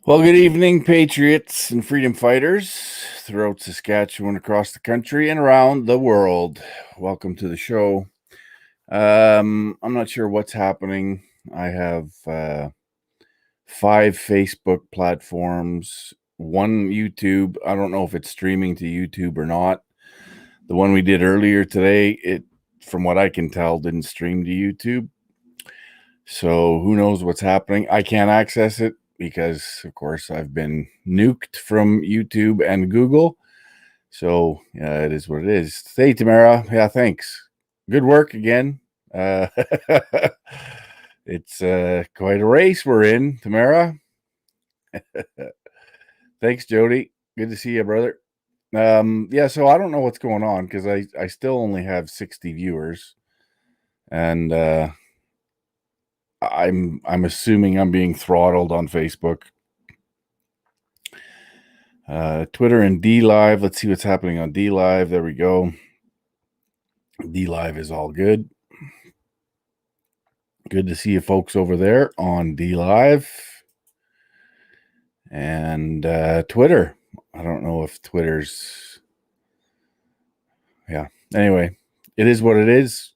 Well, good evening, patriots and freedom fighters throughout Saskatchewan, across the country, and around the world. Welcome to the show. I'm not sure what's happening. I have 5 Facebook platforms, one YouTube. I don't know if it's streaming to YouTube or not. The one we did earlier today, from what I can tell, didn't stream to YouTube. So who knows what's happening? I can't access it because, of course, I've been nuked from YouTube and Google. So yeah, it is what it is. Hey, Tamara. Yeah, thanks. Good work again. Uh, it's quite a race we're in, Tamara. Thanks, Jody. Good to see you, brother. Yeah, so I don't know what's going on because I still only have 60 viewers, and I'm assuming I'm being throttled on Facebook. Twitter and D Live. Let's see what's happening on D Live. There we go. D Live is all good. Good to see you folks over there on D Live. And Twitter. I don't know if Twitter's. Yeah. Anyway, it is what it is.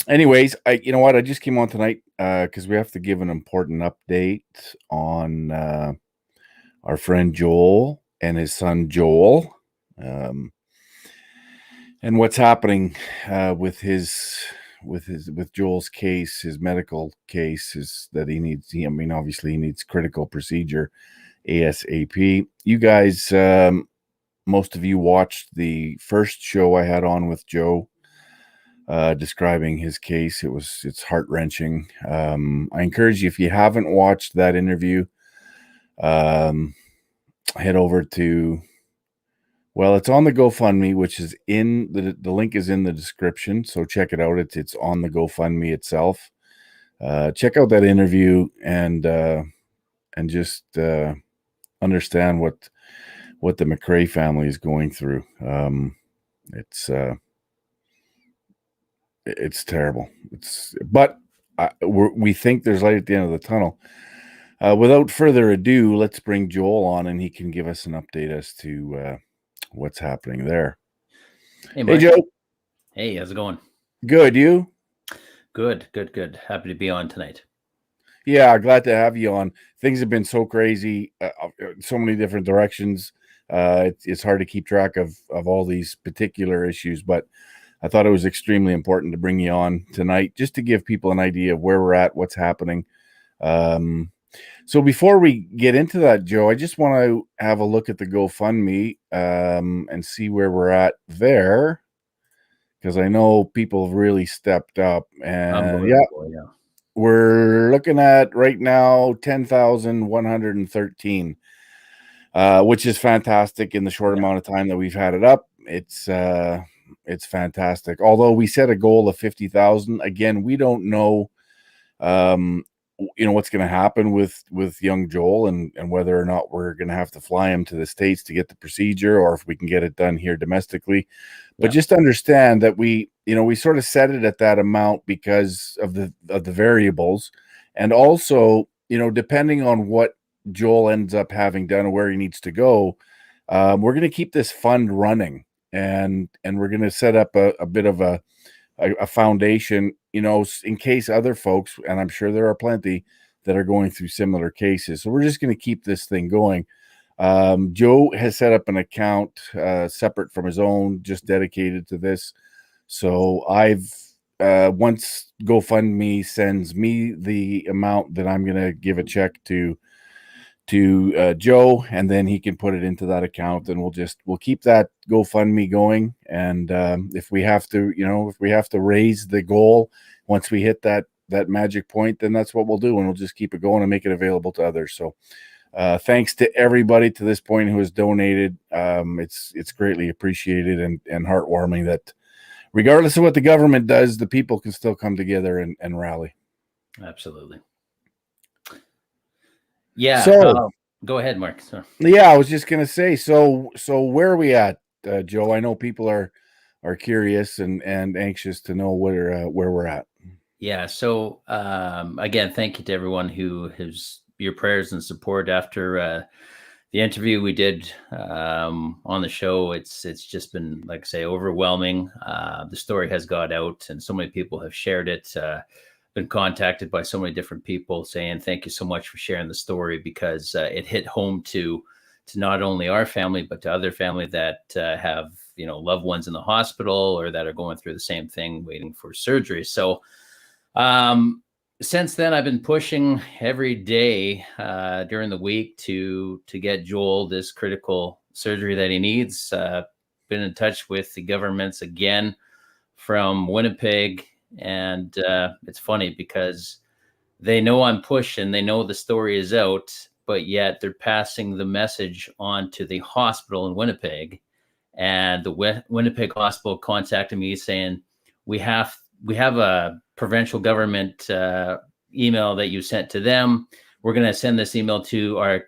Anyways, you know what? I just came on tonight because we have to give an important update on our friend Joel and his son Joel, and what's happening with Joel's case, his medical case, is that he needs. I mean, obviously, he needs critical procedure ASAP. You guys, most of you watched the first show I had on with Joe. Describing his case. It's heart-wrenching. I encourage you, if you haven't watched that interview, head over to, well, it's on the GoFundMe, which is in the link is in the description, so check it out. It's on the GoFundMe itself. Check out that interview and just understand what the McCrae family is going through. It's terrible. But we think there's light at the end of the tunnel. Without further ado, let's bring Joel on, and he can give us an update as to what's happening there. Hey, Mark. Hey, Joe. Hey, how's it going? Good. You? Good. Happy to be on tonight. Yeah, glad to have you on. Things have been so crazy, so many different directions. It's hard to keep track of all these particular issues, but I thought it was extremely important to bring you on tonight just to give people an idea of where we're at, what's happening. So before we get into that, Joe, I just want to have a look at the GoFundMe and see where we're at there, because I know people have really stepped up. And yeah, we're looking at right now 10,113, which is fantastic in the short amount of time that we've had it up. It's fantastic. Although we set a goal of 50,000. Again, we don't know, what's going to happen with young Joel and whether or not we're going to have to fly him to the States to get the procedure, or if we can get it done here domestically. But just understand that we sort of set it at that amount because of the variables, and also, depending on what Joel ends up having done or where he needs to go, we're going to keep this fund running. And we're going to set up a bit of a foundation, in case other folks, and I'm sure there are plenty that are going through similar cases. So we're just going to keep this thing going. Joe has set up an account separate from his own, just dedicated to this. So I've once GoFundMe sends me the amount that I'm going to give a check to Joe, and then he can put it into that account, and we'll keep that GoFundMe going. And if we have to, raise the goal once we hit that magic point, then that's what we'll do, and we'll just keep it going and make it available to others. So thanks to everybody to this point who has donated. It's greatly appreciated and heartwarming that regardless of what the government does, the people can still come together and rally. Absolutely. Yeah. So go ahead, Mark. Sorry. Yeah, I was just gonna say. So where are we at, Joe? I know people are curious and anxious to know where we're at. Yeah. So again, thank you to everyone who has your prayers and support after the interview we did on the show. It's just been, like I say, overwhelming. The story has got out, and so many people have shared it. Been contacted by so many different people saying thank you so much for sharing the story, because it hit home to not only our family but to other family that have loved ones in the hospital or that are going through the same thing, waiting for surgery. So since then, I've been pushing every day during the week to get Joel this critical surgery that he needs. Been in touch with the governments again from Winnipeg, and it's funny because they know I'm pushing, they know the story is out, but yet they're passing the message on to the hospital in Winnipeg, and the Winnipeg hospital contacted me saying, we have a provincial government email that you sent to them. We're going to send this email to our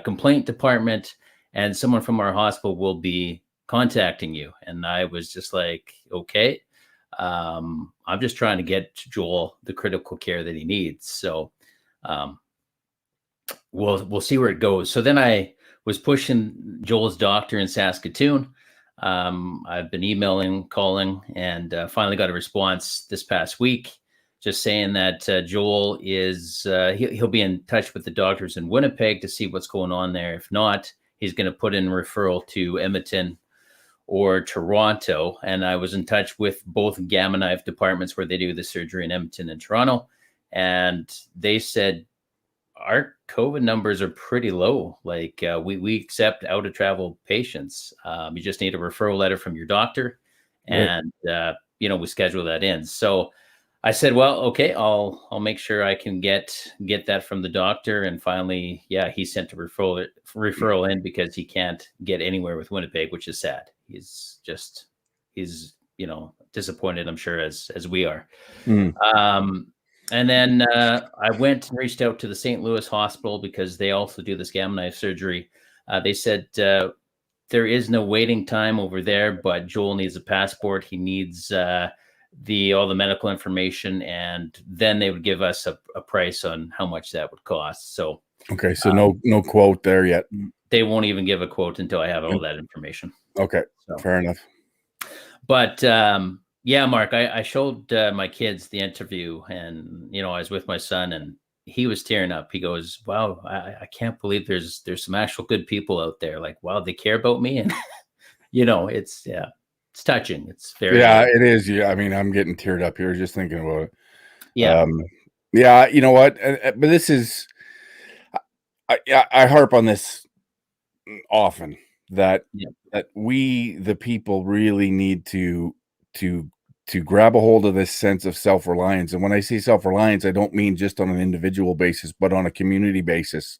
complaint department, and someone from our hospital will be contacting you. And I was just like, okay, I'm just trying to get Joel the critical care that he needs. So we'll see where it goes. So then I was pushing Joel's doctor in Saskatoon. I've been emailing, calling, and finally got a response this past week, just saying that Joel is he'll be in touch with the doctors in Winnipeg to see what's going on there. If not, he's going to put in a referral to Edmonton or Toronto. And I was in touch with both Gamma Knife departments where they do the surgery in Edmonton and Toronto, and they said our COVID numbers are pretty low. Like we accept out of travel patients. You just need a referral letter from your doctor, and we schedule that in. So I said, well, okay, I'll make sure I can get that from the doctor. And finally, he sent a referral in, because he can't get anywhere with Winnipeg, which is sad. He's disappointed, I'm sure, as we are. And then I went and reached out to the St. Louis hospital, because they also do this Gamma Knife surgery. They said there is no waiting time over there, but Joel needs a passport. He needs all the medical information, and then they would give us a price on how much that would cost. So okay, so no quote there yet. They won't even give a quote until I have all that information. Okay, so fair enough. But Mark, I showed my kids the interview, and I was with my son, and he was tearing up. He goes, "Wow, I can't believe there's some actual good people out there. Like, wow, they care about me." And it's touching. It's very it is. Yeah, I mean, I'm getting teared up here just thinking about it. Yeah. You know what? But this is, I harp on this often, that we, the people, really need to grab a hold of this sense of self-reliance. And when I say self-reliance, I don't mean just on an individual basis, but on a community basis.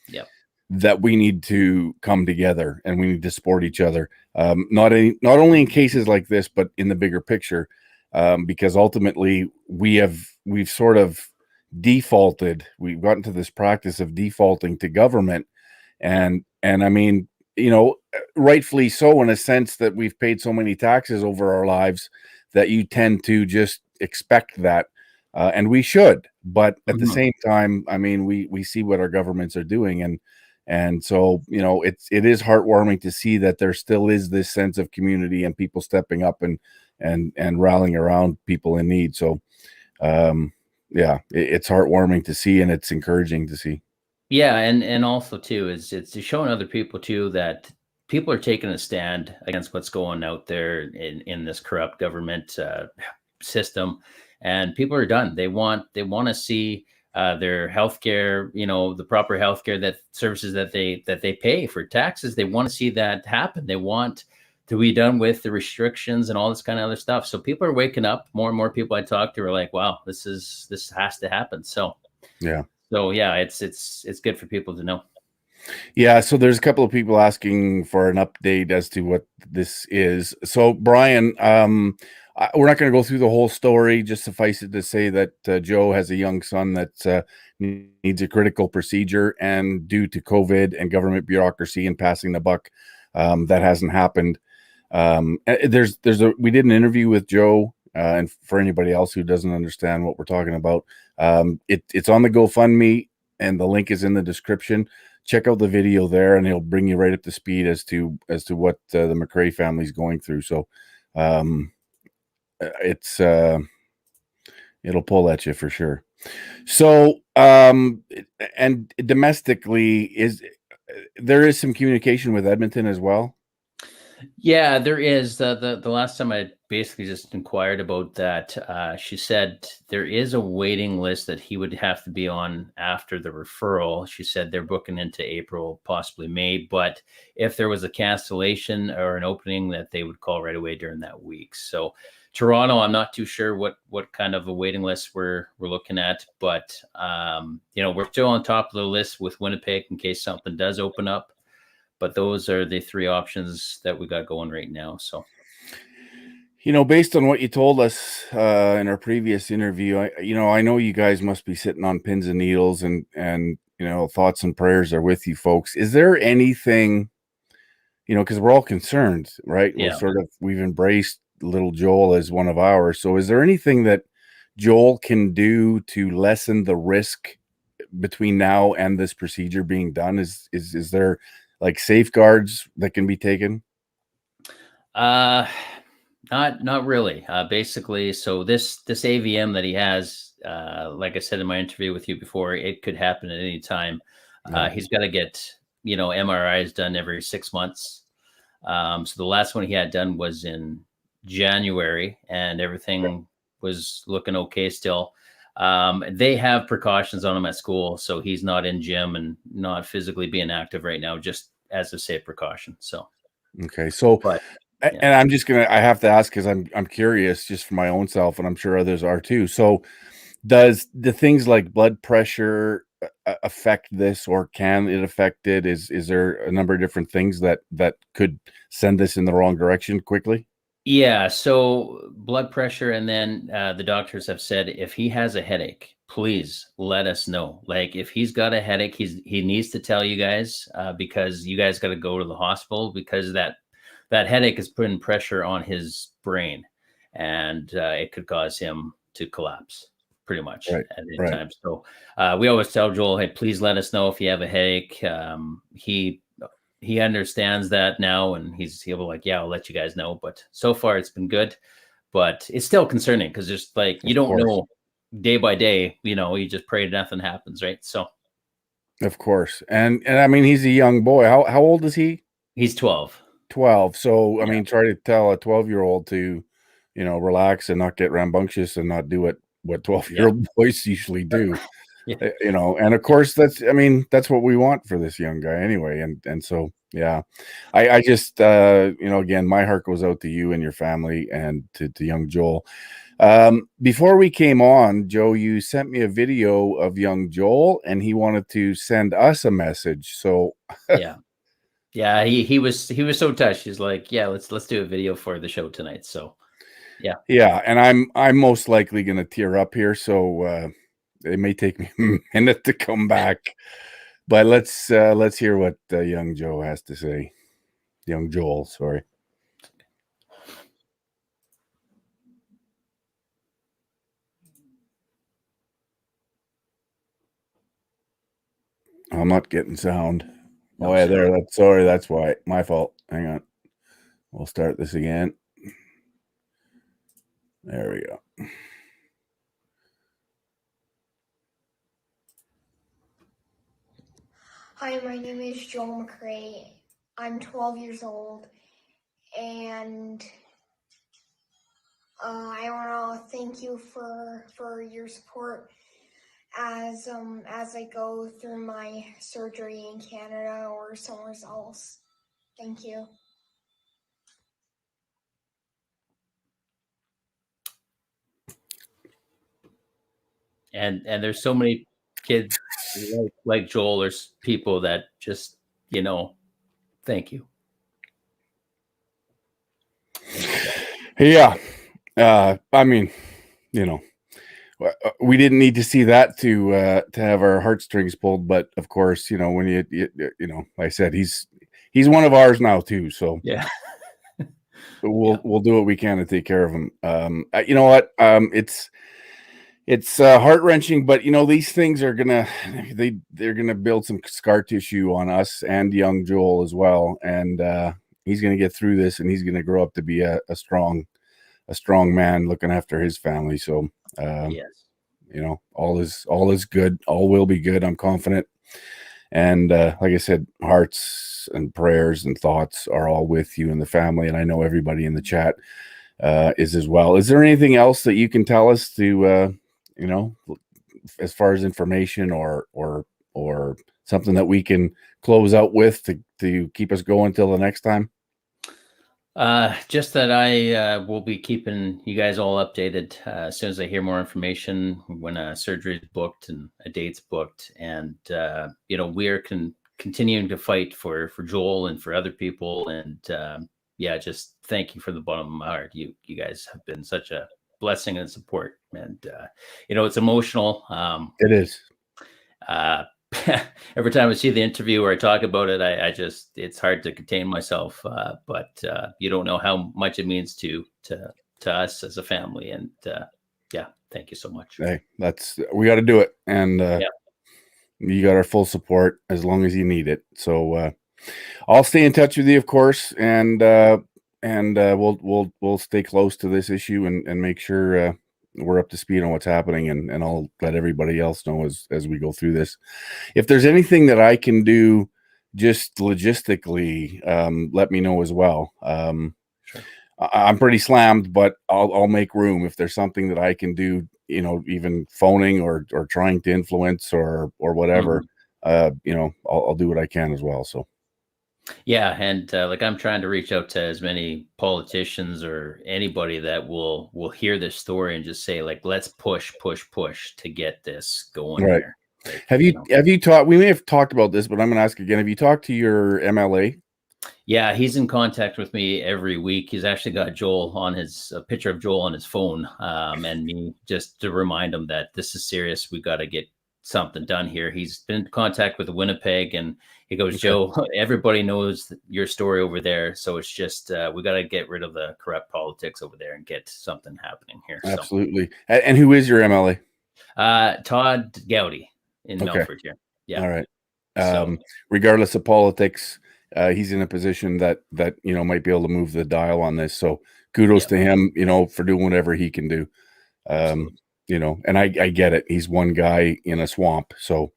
Yeah. That we need to come together and we need to support each other. Not only in cases like this, but in the bigger picture, because ultimately we've sort of defaulted. We've gotten to this practice of defaulting to government, and I mean, rightfully so, in a sense that we've paid so many taxes over our lives that you tend to just expect that, and we should. But at the same time, I mean, we see what our governments are doing, and so it is heartwarming to see that there still is this sense of community and people stepping up and rallying around people in need. So it's heartwarming to see, and it's encouraging to see. Yeah, and also too it's showing other people too that people are taking a stand against what's going out there in this corrupt government system, and people are done. They want to see their healthcare, the proper healthcare, that services that they pay for taxes. They want to see that happen. They want to be done with the restrictions and all this kind of other stuff. So people are waking up. More and more people I talk to are like, wow, this has to happen. So yeah. So it's good for people to know. Yeah, so there's a couple of people asking for an update as to what this is. So Brian, we're not going to go through the whole story. Just suffice it to say that Joe has a young son that needs a critical procedure, and due to COVID and government bureaucracy and passing the buck, that hasn't happened. We did an interview with Joe. And for anybody else who doesn't understand what we're talking about, it's on the GoFundMe, and the link is in the description. Check out the video there, and he'll bring you right up to speed as to what the McCrae family is going through. So it's it'll pull at you for sure. So and domestically, there is some communication with Edmonton as well? Yeah, there is. The last time I basically just inquired about that, she said there is a waiting list that he would have to be on after the referral. She said they're booking into April, possibly May, but if there was a cancellation or an opening, that they would call right away during that week. So Toronto, I'm not too sure what kind of a waiting list we're looking at, but we're still on top of the list with Winnipeg in case something does open up. But those are the three options that we got going right now. So, based on what you told us in our previous interview, I know you guys must be sitting on pins and needles, and thoughts and prayers are with you folks. Is there anything, because we're all concerned, right? yeah. We've embraced little Joel as one of ours. So is there anything that Joel can do to lessen the risk between now and this procedure being done? Is there like safeguards that can be taken? Not really. Basically, so this AVM that he has, like I said in my interview with you before, it could happen at any time. He's got to get MRIs done every 6 months. So the last one he had done was in January, and everything was looking okay still. They have precautions on him at school, so he's not in gym and not physically being active right now, just as a safe precaution. So, okay. So, but, and I have to ask, because I'm curious just for my own self, and I'm sure others are too. So does the things like blood pressure affect this, or can it affect it? Is there a number of different things that could send this in the wrong direction quickly? yeah, so blood pressure, and then the doctors have said if he has a headache, please let us know. Like if he's got a headache, he needs to tell you guys, because you guys got to go to the hospital, because that headache is putting pressure on his brain, and it could cause him to collapse pretty much at any time. So we always tell Joel, hey, please let us know if you have a headache. He understands that now, and he'll be like, yeah, I'll let you guys know. But so far it's been good, but it's still concerning because just like, you don't know day by day, you just pray nothing happens. Right. So. Of course. And I mean, he's a young boy. How old is he? He's 12. 12. So, I mean, try to tell a 12-year-old to, relax and not get rambunctious and not do what 12-year-old boys usually do. And of course that's what we want for this young guy anyway. And so, yeah, I just, again, my heart goes out to you and your family and to young Joel. Before we came on, Joe, you sent me a video of young Joel, and he wanted to send us a message. So yeah, he was so touched. He's like, yeah, let's do a video for the show tonight. So yeah, and I'm most likely gonna tear up here, so it may take me a minute to come back, but let's hear what young Joe has to say. Young Joel, sorry. I'm not getting sound. Oh yeah, there. That's why. My fault. Hang on. We'll start this again. There we go. Hi, my name is Joel McCrae. I'm 12 years old, and I want to thank you for your support as I go through my surgery in Canada or somewhere else. Thank you. And there's so many kids like Joel. There's people that just, thank you. Yeah. I mean, we didn't need to see that to have our heartstrings pulled, but of course, when you like I said, he's one of ours now too. So yeah, we'll do what we can to take care of him. You know what? it's heart-wrenching, but these things are they're gonna build some scar tissue on us and young Joel as well, and he's gonna get through this, and he's gonna grow up to be a strong man looking after his family. So Yes. all is good, all will be good, I'm confident. And like I said, hearts and prayers and thoughts are all with you and the family, and I know everybody in the chat is as well. Is there anything else that you can tell us to as far as information or something that we can close out with to keep us going till the next time? Just that I will be keeping you guys all updated as soon as I hear more information, when a surgery is booked and a date's booked. And we are continuing to fight for Joel and for other people. And just thank you from the bottom of my heart. You guys have been such a blessing and support. And it's emotional. It is. Every time I see the interview or I talk about it, it's hard to contain myself. But you don't know how much it means to us as a family. And thank you so much. Hey, we got to do it. And you got our full support as long as you need it. So I'll stay in touch with you, of course. And we'll stay close to this issue and make sure we're up to speed on what's happening, and I'll let everybody else know as we go through this. If there's anything that I can do just logistically, let me know as well. Sure. I'm pretty slammed, but I'll make room if there's something that I can do, even phoning or trying to influence or whatever. I'll do what I can as well. So yeah, and I'm trying to reach out to as many politicians or anybody that will hear this story and just say, let's push to get this going right here. Have you talked? We may have talked about this, but I'm going to ask again. Have you talked to your MLA? Yeah, he's in contact with me every week. He's actually got a picture of Joel on his phone, and me just to remind him that this is serious. We got to get something done here. He's been in contact with Winnipeg, and he goes, okay, Joe, everybody knows your story over there. So it's just, we got to get rid of the corrupt politics over there and get something happening here. Absolutely. So. And who is your MLA? Todd Gowdy in Melfort here. Yeah. All right. Regardless of politics, he's in a position that might be able to move the dial on this. So kudos to him, for doing whatever he can do. And I get it. He's one guy in a swamp. So,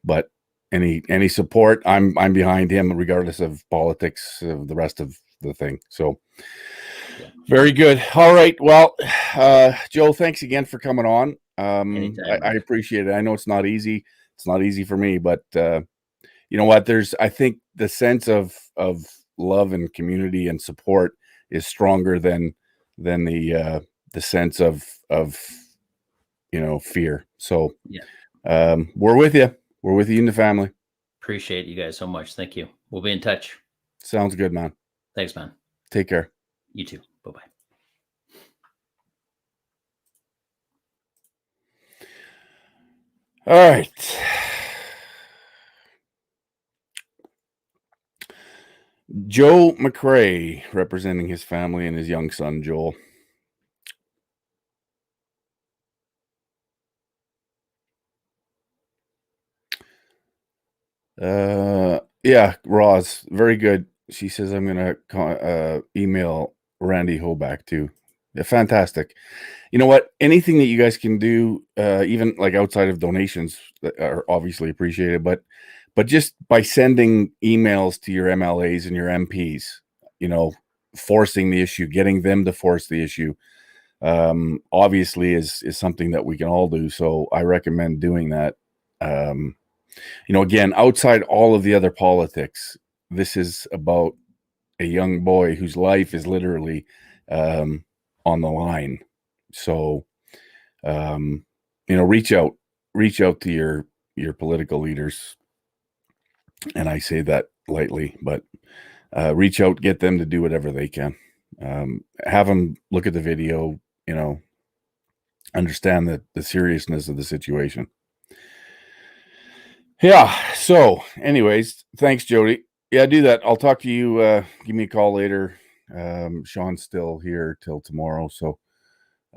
but any support, I'm behind him regardless of politics, of the rest of the thing. So very good. All right. Well, Joe, thanks again for coming on. I appreciate it. I know it's not easy. It's not easy for me, but you know what? I think the sense of love and community and support is stronger than the sense of fear. So we're with you. We're with you in the family. Appreciate you guys so much. Thank you. We'll be in touch. Sounds good, man. Thanks, man. Take care. You too. Bye-bye. All right. Joe McCrae, representing his family and his young son, Joel. Yeah, Roz, very good. She says I'm gonna email Randy Hoback too. Yeah, fantastic. You know what? Anything that you guys can do, even outside of donations, are obviously appreciated. But just by sending emails to your MLAs and your MPs, forcing the issue, getting them to force the issue, obviously is something that we can all do. So I recommend doing that. Again, outside all of the other politics, this is about a young boy whose life is literally on the line. So, reach out to your political leaders. And I say that lightly, but reach out, get them to do whatever they can. Have them look at the video, understand the seriousness of the situation. Yeah. So anyways, thanks, Jody. Yeah, do that. I'll talk to you. Give me a call later. Sean's still here till tomorrow. So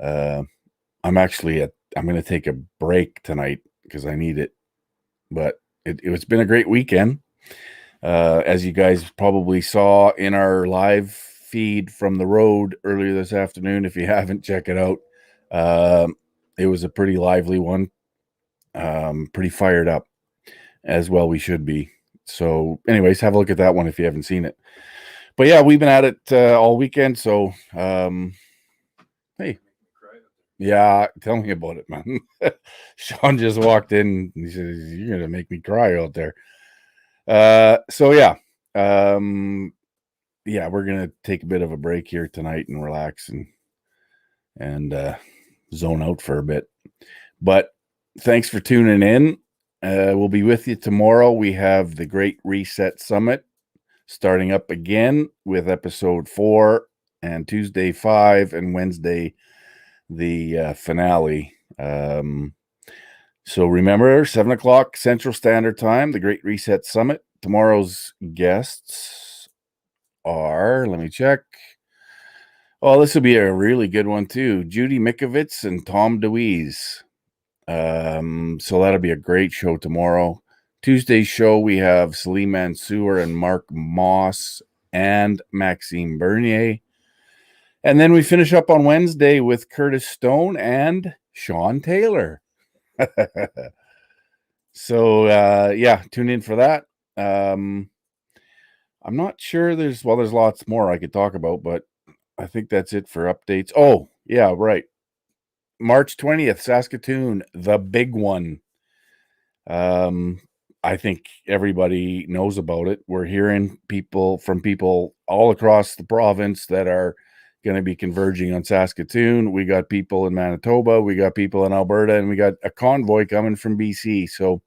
I'm I'm going to take a break tonight because I need it. But it's been a great weekend. As you guys probably saw in our live feed from the road earlier this afternoon, if you haven't, check it out. It was a pretty lively one. Pretty fired up, as well we should be. So anyways, have a look at that one if you haven't seen it. But yeah, we've been at it all weekend. So hey, yeah, tell me about it, man. Sean just walked in. He says, "You're gonna make me cry out there." So yeah, yeah, we're gonna take a bit of a break here tonight and relax and zone out for a bit. But thanks for tuning in. We'll be with you tomorrow. We have the Great Reset Summit starting up again with episode 4, and Tuesday 5, and Wednesday the finale. So remember, 7 o'clock Central Standard Time, the Great Reset Summit. Tomorrow's guests are, let me check. Oh, this will be a really good one too. Judy Mikovits and Tom DeWeese. So that'll be a great show tomorrow. Tuesday's show, we have Salim Mansour and Mark Moss and Maxime Bernier. And then we finish up on Wednesday with Curtis Stone and Sean Taylor. So, yeah, tune in for that. I'm not sure there's lots more I could talk about, but I think that's it for updates. Oh, yeah, right. March 20th, Saskatoon, the big one. I think everybody knows about it. We're hearing from people all across the province that are going to be converging on Saskatoon. We got people in Manitoba, we got people in Alberta, and we got a convoy coming from BC. So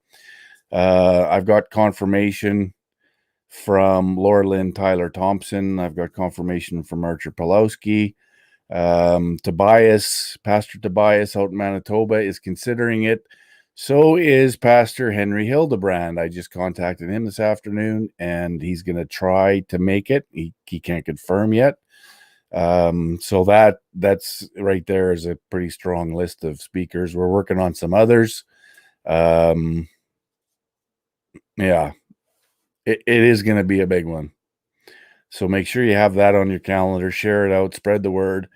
I've got confirmation from Laura Lynn Tyler Thompson. I've got confirmation from Archer Pulowski. Pastor Tobias out in Manitoba is considering it. So is Pastor Henry Hildebrand. I just contacted him this afternoon, and he's going to try to make it. He can't confirm yet. So that's right there is a pretty strong list of speakers. We're working on some others. Yeah, it is going to be a big one. So make sure you have that on your calendar, share it out, spread the word,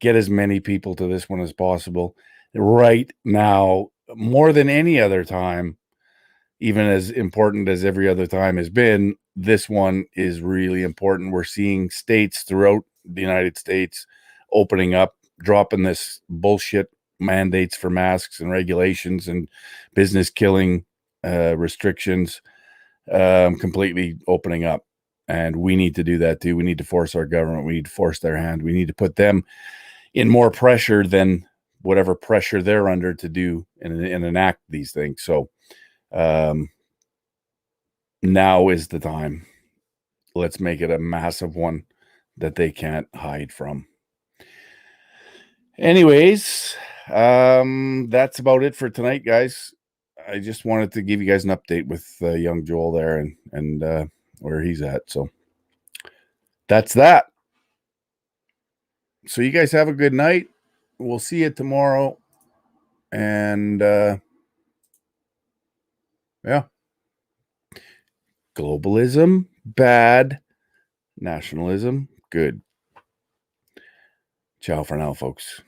get as many people to this one as possible. Right now, more than any other time, even as important as every other time has been, this one is really important. We're seeing states throughout the United States opening up, dropping this bullshit mandates for masks and regulations and business killing restrictions, completely opening up. And we need to do that too. We need to force our government. We need to force their hand. We need to put them in more pressure than whatever pressure they're under to do and enact these things. So now is the time. Let's make it a massive one that they can't hide from. Anyways, that's about it for tonight, guys. I just wanted to give you guys an update with young Joel there and where he's at. So that's that. So you guys have a good night. We'll see you tomorrow. And yeah. Globalism, bad. Nationalism, good. Ciao for now, folks.